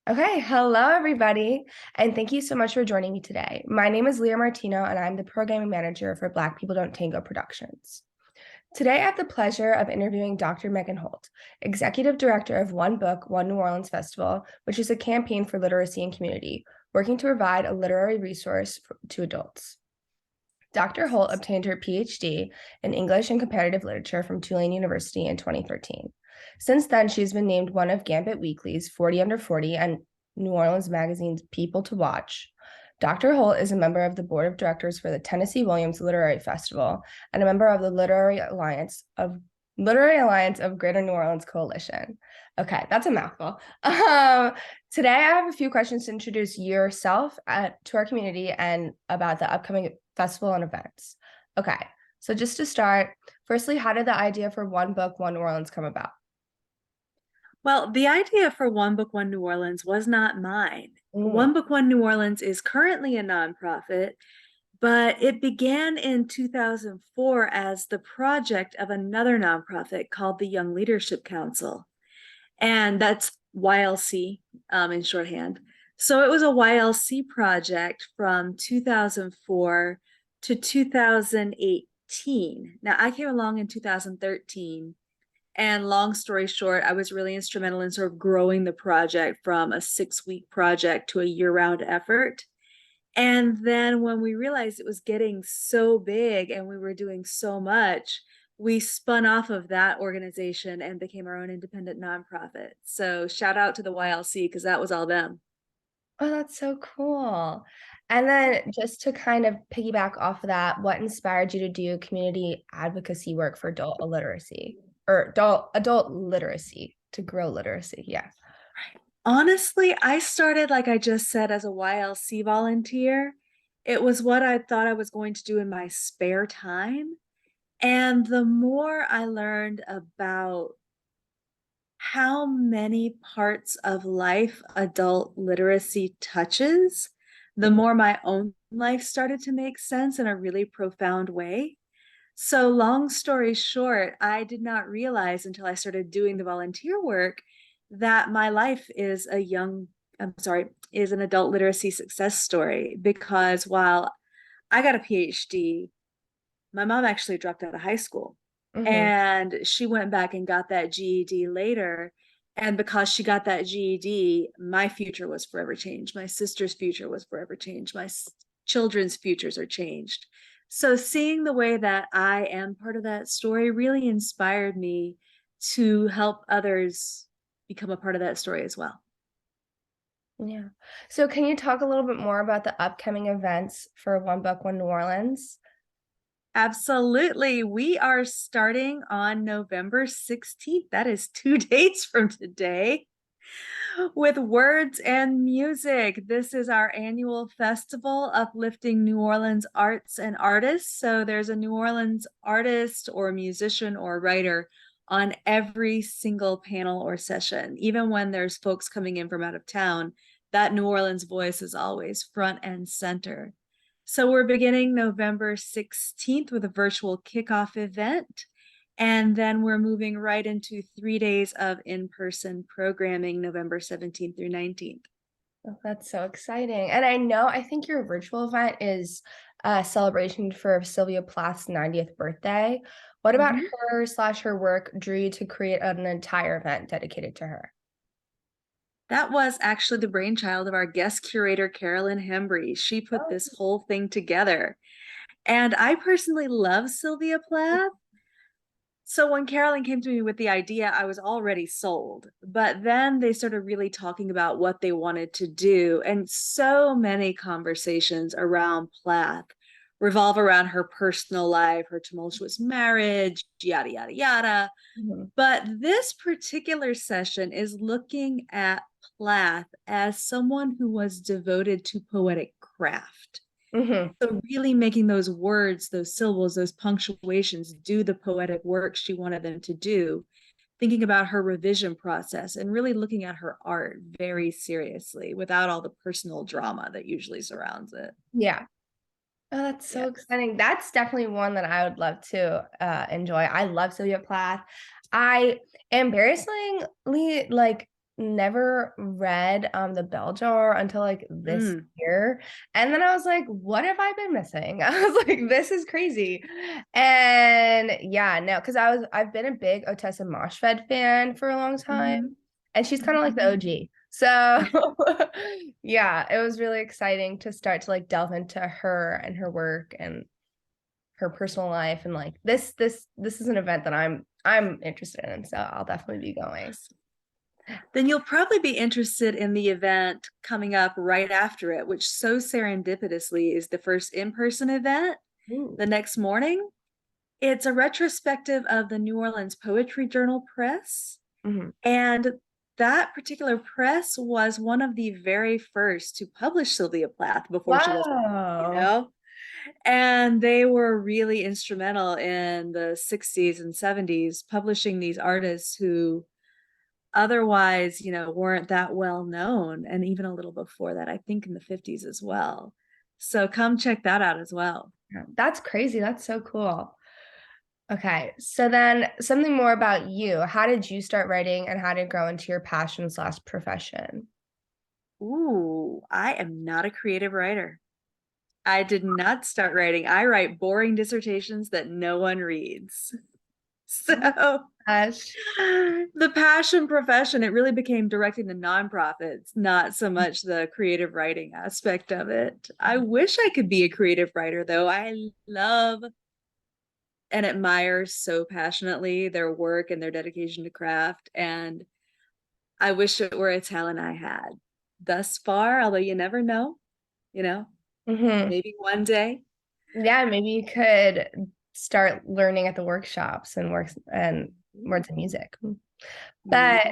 Okay, hello everybody, and thank you so much for joining me today. My name is Leah Martino, and I'm the programming manager for Black People Don't Tango Productions. Today, I have the pleasure of interviewing Dr. Megan Holt, Executive Director of One Book, One New Orleans Festival, which is a campaign for literacy and community, working to provide a literary resource to adults. Dr. Holt obtained her PhD in English and Comparative Literature from Tulane University in 2013. Since then, she's been named one of Gambit Weekly's 40 Under 40 and New Orleans Magazine's People to Watch. Dr. Holt is a member of the board of directors for the Tennessee Williams Literary Festival and a member of the Literary Alliance of Greater New Orleans Coalition. Okay, that's a mouthful. Today, I have a few questions to introduce yourself to our community and about the upcoming festival and events. Okay, so just to start, firstly, how did the idea for One Book, One New Orleans come about? Well, the idea for One Book, One New Orleans was not mine. Mm, One Book, One New Orleans is currently a nonprofit, but it began in 2004 as the project of another nonprofit called the Young Leadership Council. And that's YLC in shorthand. So it was a YLC project from 2004 to 2018. Now, I came along in 2013. And long story short, I was really instrumental in sort of growing the project from a 6-week project to a year-round effort. And then when we realized it was getting so big and we were doing so much, we spun off of that organization and became our own independent nonprofit. So shout out to the YLC because that was all them. oh, that's so cool. And then just to kind of piggyback off of that, what inspired you to do community advocacy work for adult literacy or adult literacy to grow literacy? Yeah. Honestly, I started, like I just said, as a YLC volunteer. It was what I thought I was going to do in my spare time. And the more I learned about how many parts of life adult literacy touches, the more my own life started to make sense in a really profound way. So, long story short, I did not realize until I started doing the volunteer work that my life is is an adult literacy success story. Because while I got a PhD, my mom actually dropped out of high school Mm-hmm. and she went back and got that GED later. And because she got that GED, my future was forever changed. My sister's future was forever changed. My children's futures are changed. So seeing the way that I am part of that story really inspired me to help others become a part of that story as well. Yeah. So can you talk a little bit more about the upcoming events for One Book, One New Orleans? Absolutely. We are starting on November 16th. That is 2 days from today with words and music. This is our annual festival uplifting New Orleans arts and artists. So there's a New Orleans artist or musician or writer on every single panel or session. Even when there's folks coming in from out of town, that New Orleans voice is always front and center. So we're beginning November 16th with a virtual kickoff event. And then we're moving right into 3 days of in-person programming, November 17th through 19th. Oh, that's so exciting. And I think your virtual event is a celebration for Sylvia Plath's 90th birthday. What about Mhm. her/her work drew you to create an entire event dedicated to her? That was actually the brainchild of our guest curator, Carolyn Hembry. She put Oh. this whole thing together. And I personally love Sylvia Plath. So when Carolyn came to me with the idea, I was already sold. But then they started really talking about what they wanted to do. And so many conversations around Plath revolve around her personal life, her tumultuous marriage, yada, yada, yada. Mhm. But this particular session is looking at Plath as someone who was devoted to poetic craft. Mhm. So really making those words, those syllables, those punctuations do the poetic work she wanted them to do, thinking about her revision process and really looking at her art very seriously without all the personal drama that usually surrounds it. Yeah. Oh, that's so Yeah. exciting. That's definitely one that I would love to enjoy. I love Sylvia Plath. I embarrassingly like never read the Bell Jar until like this Mm, year. And then I was like, what have I been missing? I was like, this is crazy. And yeah, no, because I've been a big Otessa Moshfed fan for a long time. hmm And she's kind of like the OG. So yeah, it was really exciting to start to like delve into her and her work and her personal life. And like this is an event that I'm interested in. So I'll definitely be going. Then you'll probably be interested in the event coming up right after it, which so serendipitously is the first in-person event Ooh. the next morning. It's a retrospective of the New Orleans Poetry Journal Press. Mm-hmm. And that particular press was one of the very first to publish Sylvia Plath before she was, you Wow. know? And they were really instrumental in the 60s and 70s publishing these artists who otherwise, weren't that well known. And even a little before that, I think in the 50s as well. So come check that out as well. That's crazy. That's so cool. Okay. So then something more about you. How did you start writing and how did it grow into your passion slash profession? Ooh, I am not a creative writer. I did not start writing. I write boring dissertations that no one reads. So Gosh. the passion profession, it really became directing the nonprofits, not so much the creative writing aspect of it. I wish I could be a creative writer, though. I love and admire so passionately their work and their dedication to craft. And I wish it were a talent I had thus far, although you never know, you know, Mm-hmm. maybe one day. Yeah, maybe you could start learning at the workshops and words and music. But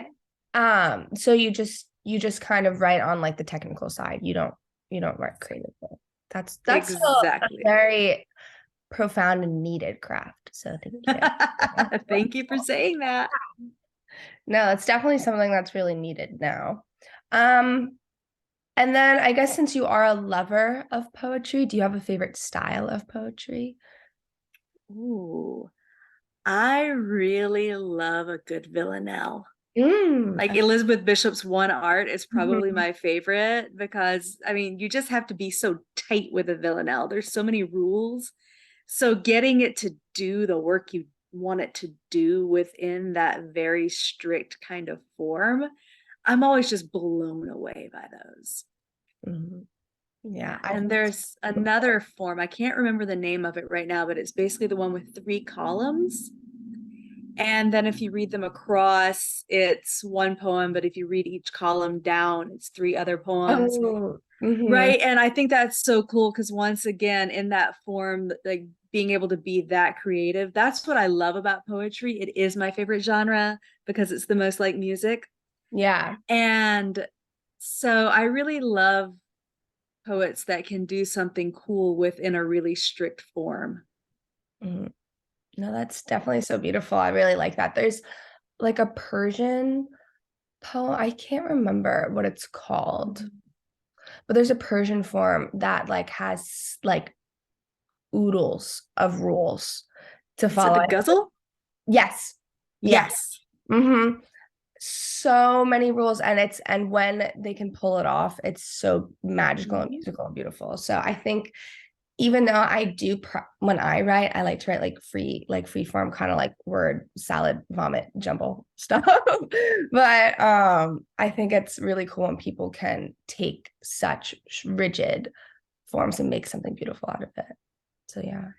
Maybe. so you just kind of write on like the technical side. You don't write creatively. That's still a Exactly. very profound and needed craft. So thank you. Thank you for saying that. No, it's definitely something that's really needed now. Um, and then I guess since you are a lover of poetry, do you have a favorite style of poetry? Ooh, I really love a good villanelle. Mm. Like Elizabeth Bishop's One Art is probably Mhm. my favorite because I mean, you just have to be so tight with a villanelle. There's so many rules. So getting it to do the work you want it to do within that very strict kind of form, I'm always just blown away by those. Mhm. Yeah, I And think it's there's beautiful. another form, I can't remember the name of it right now, but it's basically the one with three columns. And then if you read them across, it's one poem, but if you read each column down, it's three other poems. Oh, mhm. Right. And I think that's so cool because once again, in that form, like being able to be that creative, that's what I love about poetry. It is my favorite genre because it's the most like music. Yeah. And so I really love poets that can do something cool within a really strict form. Mhm. No, that's definitely so beautiful. I really like that. There's like a Persian poem. I can't remember what it's called, but there's a Persian form that like has like oodles of rules to Is it follow. the Guzzle? Yes. Yeah. Yes. Mm-hmm. So many rules, and when they can pull it off, it's so magical and Mhm. musical and beautiful. So I think even though I do when I write, I like to write like free form, kind of like word salad, vomit, jumble stuff. But I think it's really cool when people can take such rigid forms and make something beautiful out of it. So yeah.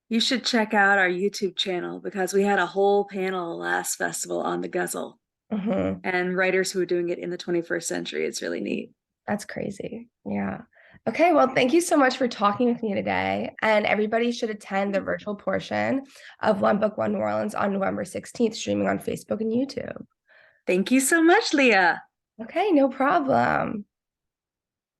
You should check out our YouTube channel because we had a whole panel last festival on the Guzzle Hmm. and writers who are doing it in the 21st century. It's really neat. That's crazy. Yeah. Okay, well, thank you so much for talking with me today. And everybody should attend the virtual portion of One Book, One New Orleans on November 16th, streaming on Facebook and YouTube. Thank you so much, Leah. Okay, no problem.